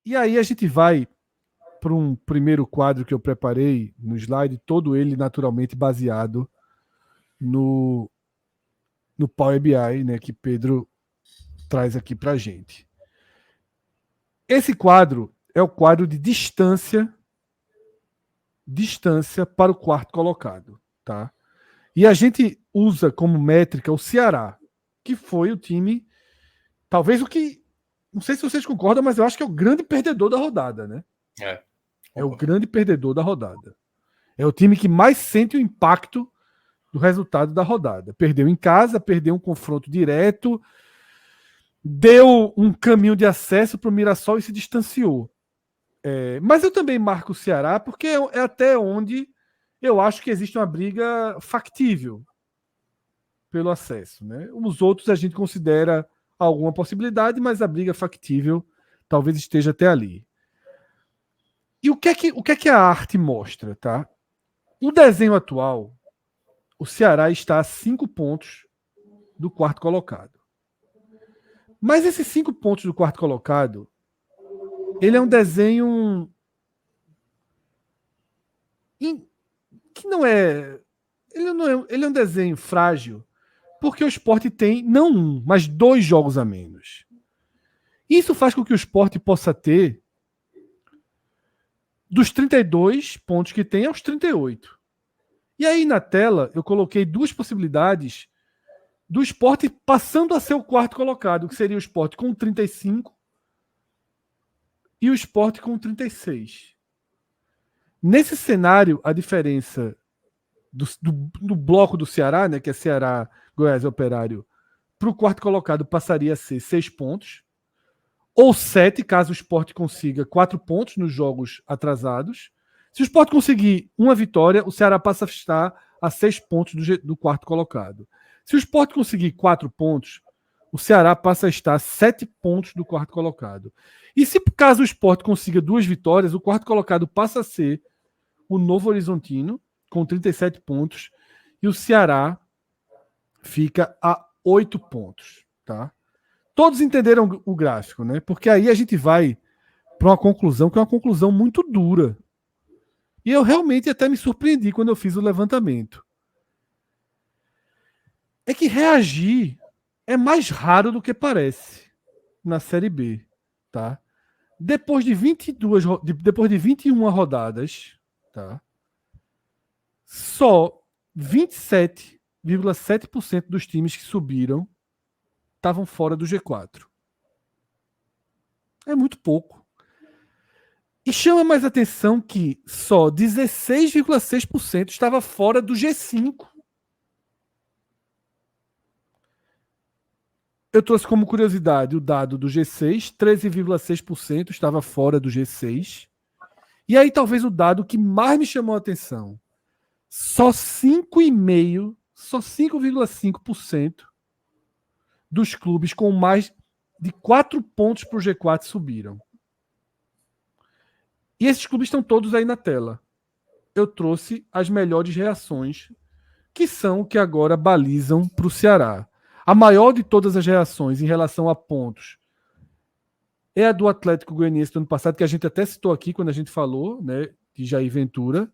E aí a gente vai para um primeiro quadro que eu preparei no slide, todo ele naturalmente baseado no Power BI, né, que Pedro traz aqui para a gente. Esse quadro é o quadro de distância para o quarto colocado, tá? E a gente usa como métrica o Ceará, que foi o time, talvez o que, não sei se vocês concordam, mas eu acho que é o grande perdedor da rodada, né? É o grande perdedor da rodada. É o time que mais sente o impacto do resultado da rodada. Perdeu em casa, perdeu um confronto direto, deu um caminho de acesso para o Mirassol e se distanciou. Mas eu também marco o Ceará porque é até onde eu acho que existe uma briga factível pelo acesso. Né? Os outros a gente considera alguma possibilidade, mas a briga factível talvez esteja até ali. E o que é que a arte mostra? Tá? O desenho atual, o Ceará está a 5 pontos do quarto colocado. Mas esses 5 pontos do quarto colocado, ele é um desenho que não é. Ele é um desenho frágil, porque o Sport tem não um, mas 2 jogos a menos. Isso faz com que o Sport possa ter dos 32 pontos que tem aos 38. E aí na tela eu coloquei 2 possibilidades do Sport passando a ser o quarto colocado, que seria o Sport com 35 e o Sport com 36. Nesse cenário, a diferença do bloco do Ceará, né, que é Ceará, Goiás e Operário, para o quarto colocado passaria a ser 6 pontos, ou 7, caso o Sport consiga 4 pontos nos jogos atrasados. Se o Sport conseguir uma vitória, o Ceará passa a estar a 6 pontos do quarto colocado. Se o Sport conseguir 4 pontos, o Ceará passa a estar a 7 pontos do quarto colocado. E se caso o Sport consiga 2 vitórias, o quarto colocado passa a ser o Novo Horizontino, com 37 pontos, e o Ceará fica a 8 pontos. Tá? Todos entenderam o gráfico, né? Porque aí a gente vai para uma conclusão que é uma conclusão muito dura. E eu realmente até me surpreendi quando eu fiz o levantamento. É que reagir é mais raro do que parece na Série B, tá? Depois de 21 rodadas, tá? Só 27,7% dos times que subiram estavam fora do G4. É muito pouco. E chama mais atenção que só 16,6% estava fora do G5. Eu trouxe como curiosidade o dado do G6, 13,6% estava fora do G6. E aí talvez o dado que mais me chamou a atenção, só 5,5%, só 5,5% dos clubes com mais de 4 pontos para o G4 subiram. E esses clubes estão todos aí na tela. Eu trouxe as melhores reações, que são o que agora balizam para o Ceará. A maior de todas as reações em relação a pontos é a do Atlético Goianiense do ano passado, que a gente até citou aqui quando a gente falou, né, de Jair Ventura.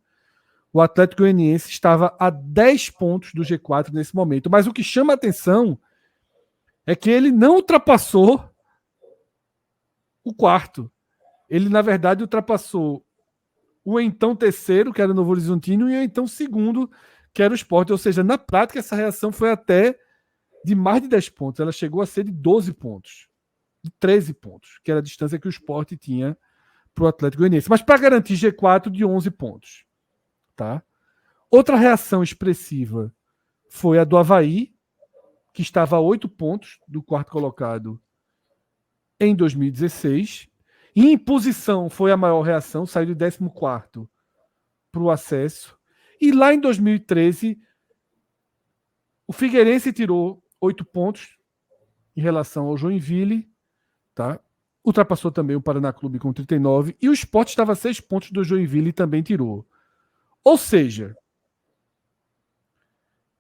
O Atlético Goianiense estava a 10 pontos do G4 nesse momento. Mas o que chama a atenção é que ele não ultrapassou o quarto. Ele, na verdade, ultrapassou o então terceiro, que era o Novo Horizontino, e o então segundo, que era o Sport. Ou seja, na prática, essa reação foi até de mais de 10 pontos. Ela chegou a ser de 12 pontos. De 13 pontos, que era a distância que o Sport tinha para o Atlético Goianiense. Mas para garantir G4 de 11 pontos. Tá? Outra reação expressiva foi a do Avaí, que estava a 8 pontos do quarto colocado em 2016. E em posição foi a maior reação, saiu de 14º para o acesso. E lá em 2013, o Figueirense tirou 8 pontos em relação ao Joinville, tá? Ultrapassou também o Paraná Clube com 39, e o Sport estava a 6 pontos do Joinville e também tirou. Ou seja,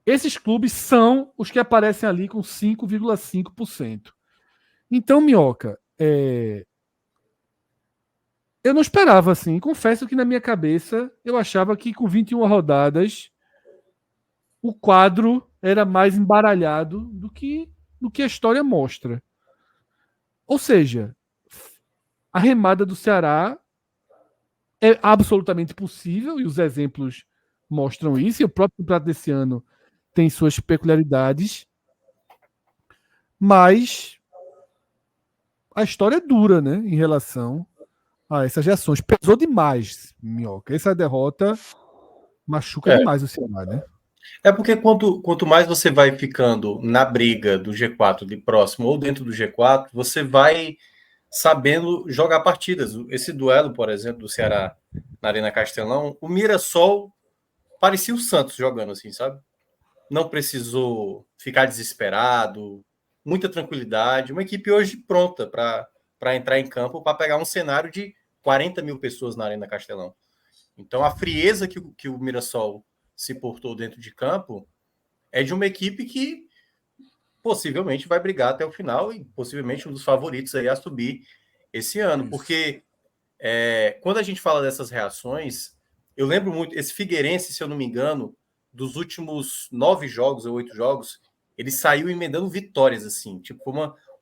esses clubes são os que aparecem ali com 5,5%. Então, Minhoca, Eu não esperava, assim. Confesso que na minha cabeça eu achava que com 21 rodadas o quadro era mais embaralhado do que a história mostra. Ou seja, a remada do Ceará é absolutamente possível e os exemplos mostram isso. E o próprio campeonato desse ano tem suas peculiaridades, mas a história é dura, né, em relação a essas reações. Pesou demais, Minhoca. Essa derrota machuca É, demais o Ceará, né? é porque quanto mais você vai ficando na briga do G4 de próximo ou dentro do G4, você vai sabendo jogar partidas. Esse duelo, por exemplo, do Ceará na Arena Castelão, o Mirassol parecia o Santos jogando assim, sabe? Não precisou ficar desesperado, muita tranquilidade. Uma equipe hoje pronta para entrar em campo para pegar um cenário de 40 mil pessoas na Arena Castelão. Então, a frieza que o Mirassol se portou dentro de campo é de uma equipe que possivelmente vai brigar até o final e possivelmente um dos favoritos aí a subir esse ano, porque quando a gente fala dessas reações, eu lembro muito, esse Figueirense, se eu não me engano, dos últimos 9 jogos ou 8 jogos, ele saiu emendando vitórias, assim, tipo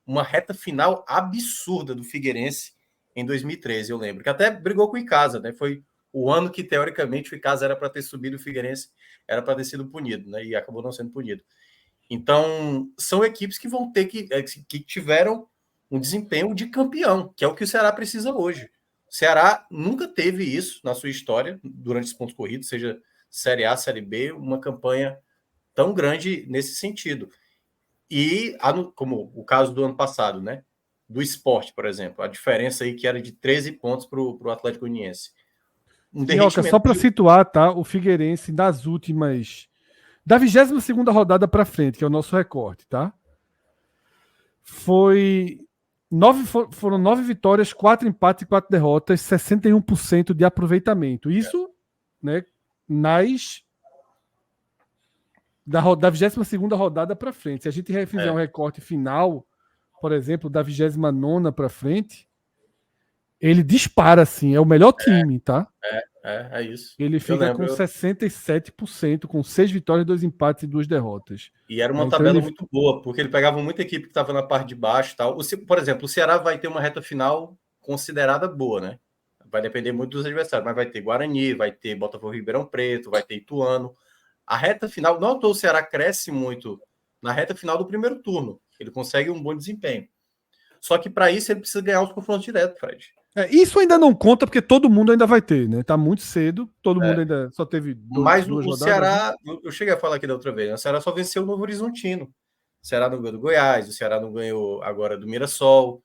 uma reta final absurda do Figueirense em 2013, eu lembro, que até brigou com o Icasa, né? Foi o ano que, teoricamente, o Icasa era para ter subido, o Figueirense era para ter sido punido, né? E acabou não sendo punido. Então, são equipes que vão ter que tiveram um desempenho de campeão, que é o que o Ceará precisa hoje. O Ceará nunca teve isso na sua história, durante os pontos corridos, seja Série A, Série B, uma campanha tão grande nesse sentido. E, como o caso do ano passado, né? Do Sport, por exemplo, a diferença aí que era de 13 pontos para o Atlético Goianiense. Um Minhoca, só derretimento para situar, tá? O Figueirense das últimas. Da 22ª rodada para frente, que é o nosso recorte, tá? Foi. Foram 9 vitórias, 4 empates e 4 derrotas, 61% de aproveitamento. Isso, né, nas da 22ª rodada para frente. Se a gente fizer um é, recorte final, por exemplo, da 29ª para frente, ele dispara assim, é o melhor time, tá? é isso. Ele Eu fica com lembro. 67%, com 6 vitórias, 2 empates e 2 derrotas. E era uma Então tabela ele. muito boa, porque ele pegava muita equipe que estava na parte de baixo e tal. Por exemplo, o Ceará vai ter uma reta final considerada boa, né? Vai depender muito dos adversários, mas vai ter Guarani, vai ter Botafogo Ribeirão Preto, vai ter Ituano. A reta final, não o Ceará cresce muito na reta final do primeiro turno. Ele consegue um bom desempenho. Só que para isso ele precisa ganhar os confrontos diretos, Fred. Isso ainda não conta, porque todo mundo ainda vai ter, né? Tá muito cedo, todo mundo É. ainda só teve Mas duas o rodadas, né? Ceará, eu cheguei a falar aqui da outra vez, né? O Ceará só venceu o Novo Horizontino. O Ceará não ganhou do Goiás, o Ceará não ganhou agora do Mirassol.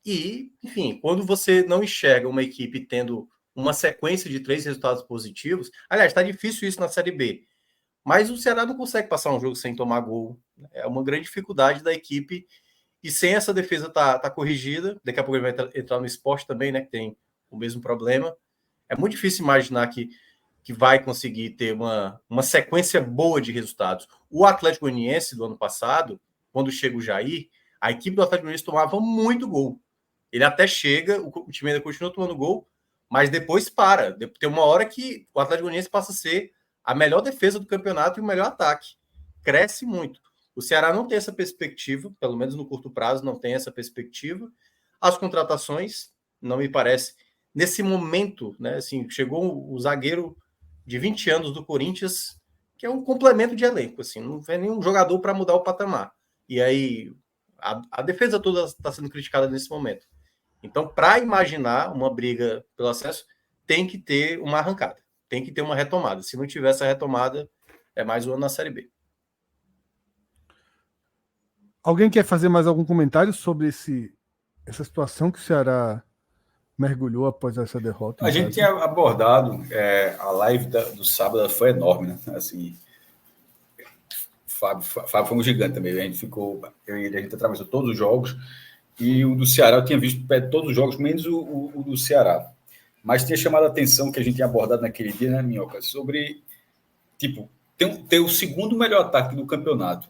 E, enfim, quando você não enxerga uma equipe tendo uma sequência de 3 resultados positivos, aliás, está difícil isso na Série B, mas o Ceará não consegue passar um jogo sem tomar gol. É uma grande dificuldade da equipe. E sem essa defesa tá corrigida, daqui a pouco ele vai entrar no esporte também, né? Que tem o mesmo problema. É muito difícil imaginar que vai conseguir ter uma sequência boa de resultados. O Atlético Goianiense do ano passado, quando chega o Jair, a equipe do Atlético Goianiense tomava muito gol. Ele até chega, o time ainda continua tomando gol, mas depois para. Tem uma hora que o Atlético Goianiense passa a ser a melhor defesa do campeonato e o melhor ataque. Cresce muito. O Ceará não tem essa perspectiva, pelo menos no curto prazo, não tem essa perspectiva. As contratações, não me parece. Nesse momento, né, assim, chegou o zagueiro de 20 anos do Corinthians, que é um complemento de elenco, assim, não vem nenhum jogador para mudar o patamar. E aí a defesa toda está sendo criticada nesse momento. Então, para imaginar uma briga pelo acesso, tem que ter uma arrancada, tem que ter uma retomada. Se não tiver essa retomada, é mais um ano na Série B. Alguém quer fazer mais algum comentário sobre essa situação que o Ceará mergulhou após essa derrota em A gente casa? tinha abordado, a live do sábado foi enorme, né? Assim, Fábio foi um gigante também. A gente ficou, a gente atravessou todos os jogos e o do Ceará eu tinha visto todos os jogos, menos o do Ceará. Mas tinha chamado a atenção que a gente tinha abordado naquele dia, né, Minhoca, sobre, tipo, ter o segundo melhor ataque do campeonato.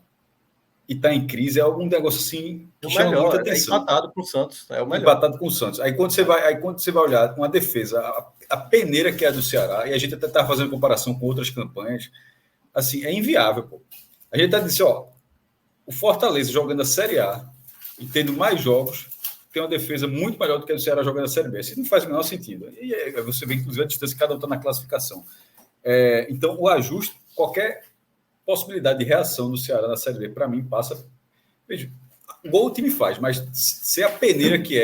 e está em crise é algum negócio assim que O chama melhor, muita é atenção. empatado com o Santos. É o melhor. Empatado com o Santos. Aí quando você vai olhar uma defesa, a peneira que é a do Ceará, e a gente até está fazendo comparação com outras campanhas, assim, é inviável, pô. A gente está dizendo, ó, o Fortaleza jogando a Série A e tendo mais jogos, tem uma defesa muito melhor do que a do Ceará jogando a Série B. Isso não faz o menor sentido. E você vê, inclusive, a distância que cada um está na classificação. Então, o ajuste, qualquer possibilidade de reação do Ceará na Série B, para mim, passa... Veja, gol o time faz, mas se a peneira que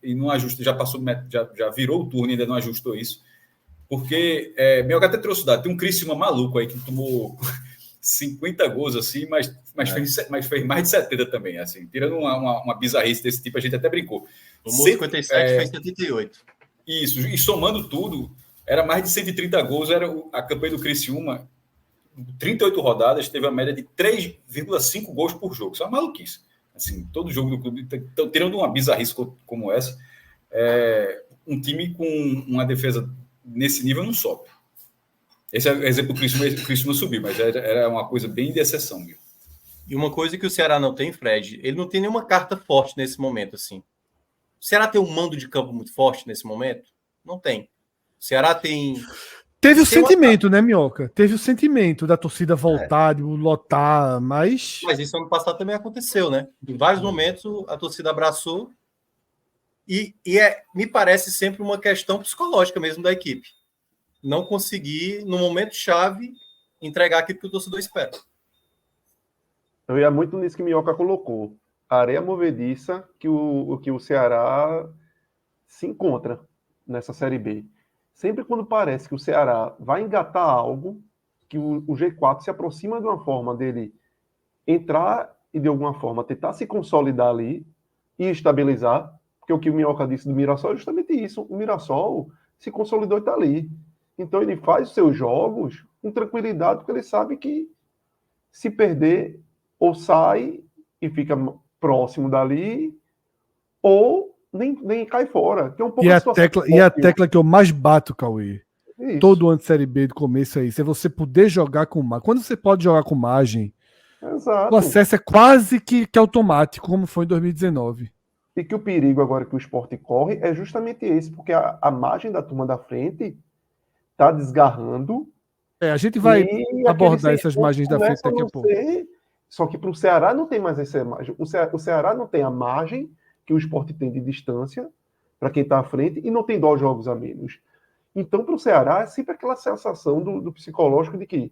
e não ajusta, já virou o turno e ainda não ajustou isso, porque Minhoca até trouxe o dado, tem um Criciúma maluco aí que tomou 50 gols assim, mas fez mais de 70 também, assim, tirando uma bizarrice desse tipo, a gente até brincou. Tomou 57, fez 78. Isso, e somando tudo, era mais de 130 gols, era a campanha do Criciúma, 38 rodadas, teve a média de 3,5 gols por jogo, isso é uma maluquice. Assim, todo jogo do clube, tirando uma bizarrice como essa, um time com uma defesa nesse nível não sobe. Esse é o exemplo do Criciúma subir, mas era uma coisa bem de exceção. Viu? E uma coisa que o Ceará não tem, Fred, ele não tem nenhuma carta forte nesse momento, assim. O Ceará tem um mando de campo muito forte nesse momento? Não tem. O Ceará tem... Teve o sentimento, né, Minhoca? Teve o sentimento da torcida voltar, de lotar, mas... Mas isso ano passado também aconteceu, né? Em vários momentos a torcida abraçou e me parece sempre uma questão psicológica mesmo da equipe. Não conseguir, no momento-chave, entregar aquilo que o torcedor espera. Eu ia muito nisso que Minhoca colocou. A areia movediça que o Ceará se encontra nessa Série B. Sempre quando parece que o Ceará vai engatar algo, que o G4 se aproxima de uma forma dele entrar e, de alguma forma, tentar se consolidar ali e estabilizar, porque o que o Minhoca disse do Mirassol é justamente isso. O Mirassol se consolidou e está ali. Então ele faz os seus jogos com tranquilidade, porque ele sabe que se perder, ou sai e fica próximo dali, ou nem cai fora. Que é um pouco a tecla que eu mais bato, Cauê, isso. Todo ano de Série B do começo é isso, é você poder jogar com margem. Quando você pode jogar com margem, Exato. o acesso é quase que automático, como foi em 2019. E que o perigo agora que o Sport corre é justamente esse, porque a margem da turma da frente está desgarrando. A gente vai abordar essas margens da frente daqui a pouco. Só que para o Ceará não tem mais essa margem. O Ceará não tem a margem que o Sport tem de distância para quem está à frente e não tem 2 jogos a menos. Então, para o Ceará, é sempre aquela sensação do psicológico de que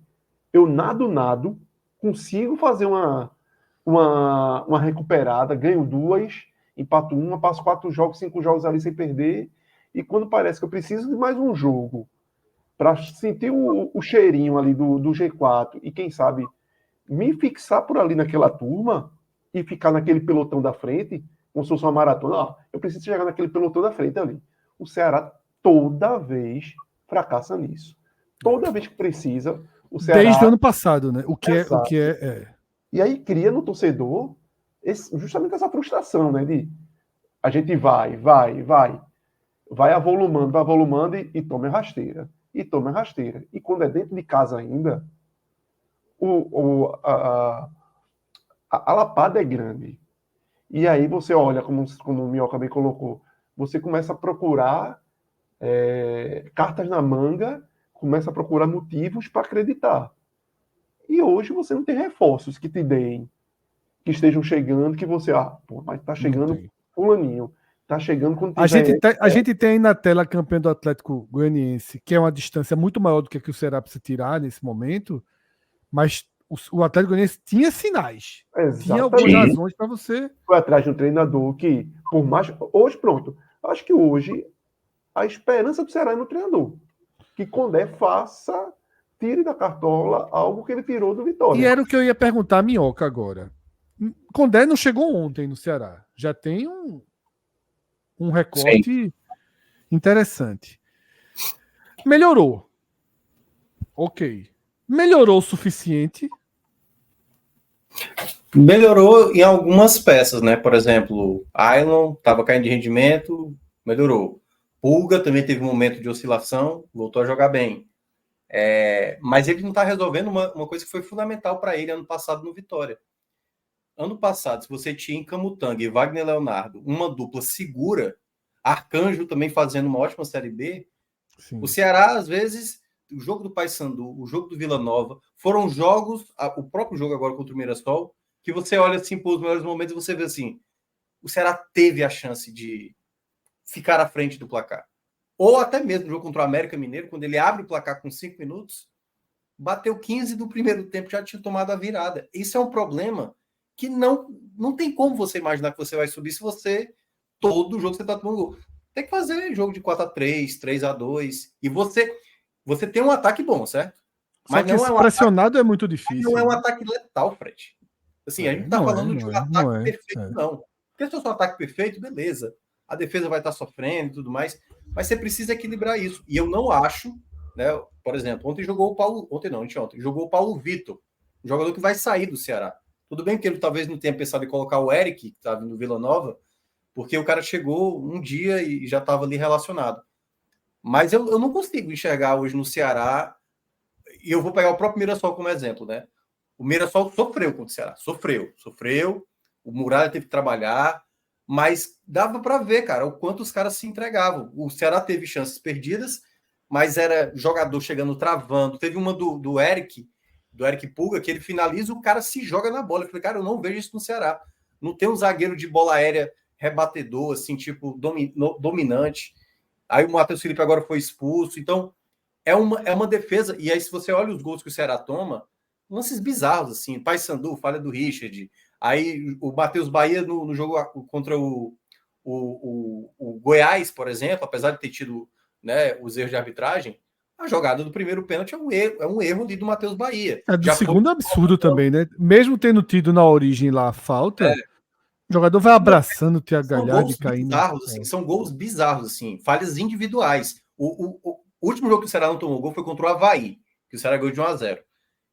eu nado, consigo fazer uma recuperada, ganho 2, empato 1, passo 4 jogos, 5 jogos ali sem perder, e quando parece que eu preciso de mais um jogo para sentir o cheirinho ali do G4 e, quem sabe, me fixar por ali naquela turma e ficar naquele pelotão da frente, como se fosse uma maratona, eu preciso chegar naquele pelotão da frente ali. O Ceará toda vez fracassa nisso. Toda vez que precisa, o Ceará... Desde o ano passado, né? O que é. E aí cria no torcedor justamente essa frustração, né? De a gente vai avolumando e toma rasteira. E toma rasteira. E quando é dentro de casa ainda, a lapada é grande. E aí você olha, como o Minhoca bem colocou, você começa a procurar cartas na manga, começa a procurar motivos para acreditar. E hoje você não tem reforços que te deem, que estejam chegando, que você, mas tá chegando fulaninho, tá chegando quando tiver... A gente tem aí na tela a campanha do Atlético Goianiense, que é uma distância muito maior do que o Ceará precisa tirar nesse momento, mas o Atlético Goianiense tinha sinais. Exatamente. Tinha algumas razões para você... Foi atrás de um treinador que, por mais... Hoje, pronto. Acho que hoje a esperança do Ceará é no treinador. Que Condé tire da cartola algo que ele tirou do Vitória. E era o que eu ia perguntar a Minhoca agora. Condé não chegou ontem no Ceará. Já tem um recorte interessante. Melhorou. Ok. Melhorou o suficiente? Melhorou em algumas peças, né? Por exemplo, Ailon estava caindo de rendimento, melhorou. Pulga também teve um momento de oscilação, voltou a jogar bem. Mas ele não está resolvendo uma coisa que foi fundamental para ele ano passado no Vitória. ano passado, se você tinha em Camutanga e Wagner Leonardo uma dupla segura, Arcanjo também fazendo uma ótima Série B, Sim. o Ceará, às vezes, o jogo do Paysandu, o jogo do Vila Nova, foram jogos, o próprio jogo agora contra o Mirassol, que você olha assim para os melhores momentos e você vê assim, o Ceará teve a chance de ficar à frente do placar. Ou até mesmo no jogo contra o América Mineiro, quando ele abre o placar com 5 minutos, bateu 15 do primeiro tempo, já tinha tomado a virada. Isso é um problema que não tem como você imaginar que você vai subir se você, todo jogo você está tomando gol. Tem que fazer jogo de 4-3, 3-2, e você tem um ataque bom, certo? Mas não é pressionado é muito difícil. Não é um ataque letal, Fred. Assim, a gente tá falando de um ataque perfeito, não. Porque se fosse um ataque perfeito, beleza. A defesa vai estar sofrendo e tudo mais, mas você precisa equilibrar isso. E eu não acho, né? Por exemplo, ontem jogou o Paulo, ontem jogou o Paulo Vitor, um jogador que vai sair do Ceará. Tudo bem que ele talvez não tenha pensado em colocar o Eric, que estava no Vila Nova, porque o cara chegou um dia e já estava ali relacionado. Mas eu não consigo enxergar hoje no Ceará, e eu vou pegar o próprio Mirassol como exemplo, né? O Mirassol sofreu contra o Ceará, sofreu, o Muralha teve que trabalhar, mas dava para ver, cara, o quanto os caras se entregavam. O Ceará teve chances perdidas, mas era jogador chegando travando. Teve uma do Eric Pulga, que ele finaliza, o cara se joga na bola. Eu falei, cara, eu não vejo isso no Ceará. Não tem um zagueiro de bola aérea rebatedor, assim, tipo, dominante. Aí o Matheus Felipe agora foi expulso. Então, é uma defesa. E aí, se você olha os gols que o Ceará toma, lances bizarros, assim. Paysandu, falha do Richard. Aí o Matheus Bahia no jogo contra o Goiás, por exemplo, apesar de ter tido, né, os erros de arbitragem, a jogada do primeiro pênalti é um erro ali do Matheus Bahia. Do segundo absurdo também, né? Mesmo tendo tido na origem lá a falta, o jogador vai abraçando o Thiago Galhardo e caindo. Bizarros, assim, são gols bizarros, assim, falhas individuais. O último jogo que o Ceará não tomou gol foi contra o Avaí, que o Ceará ganhou de 1-0.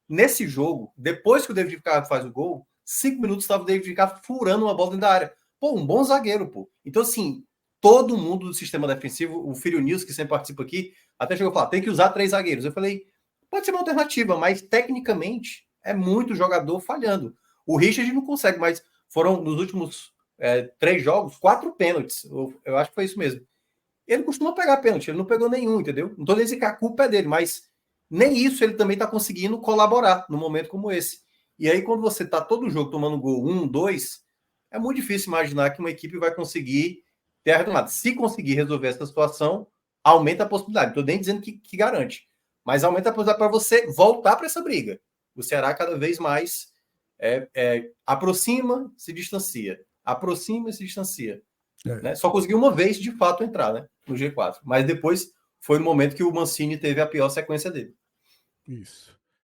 Nesse jogo, depois que o David Carvalho faz o gol, 5 minutos estava o David Carvalho furando uma bola dentro da área. Pô, um bom zagueiro, pô. Então, assim, todo mundo do sistema defensivo, o Filho News, que sempre participa aqui, até chegou a falar, tem que usar 3 zagueiros. Eu falei, pode ser uma alternativa, mas tecnicamente é muito jogador falhando. O Richard não consegue, mas foram nos últimos 3 jogos, 4 pênaltis. Eu acho que foi isso mesmo. Ele costuma pegar pênalti, ele não pegou nenhum, entendeu? Não tô nem dizendo que a culpa é dele, mas nem isso ele também está conseguindo colaborar num momento como esse. E aí, quando você está todo jogo tomando gol 1, 2, é muito difícil imaginar que uma equipe vai conseguir ter a retomada. Se conseguir resolver essa situação, aumenta a possibilidade. Não estou nem dizendo que garante, mas aumenta a possibilidade para você voltar para essa briga. O Ceará cada vez mais aproxima, se distancia. Aproxima e se distancia. Né? Só conseguiu uma vez, de fato, entrar, né, no G4. Mas depois foi o momento que o Mancini teve a pior sequência dele. Isso.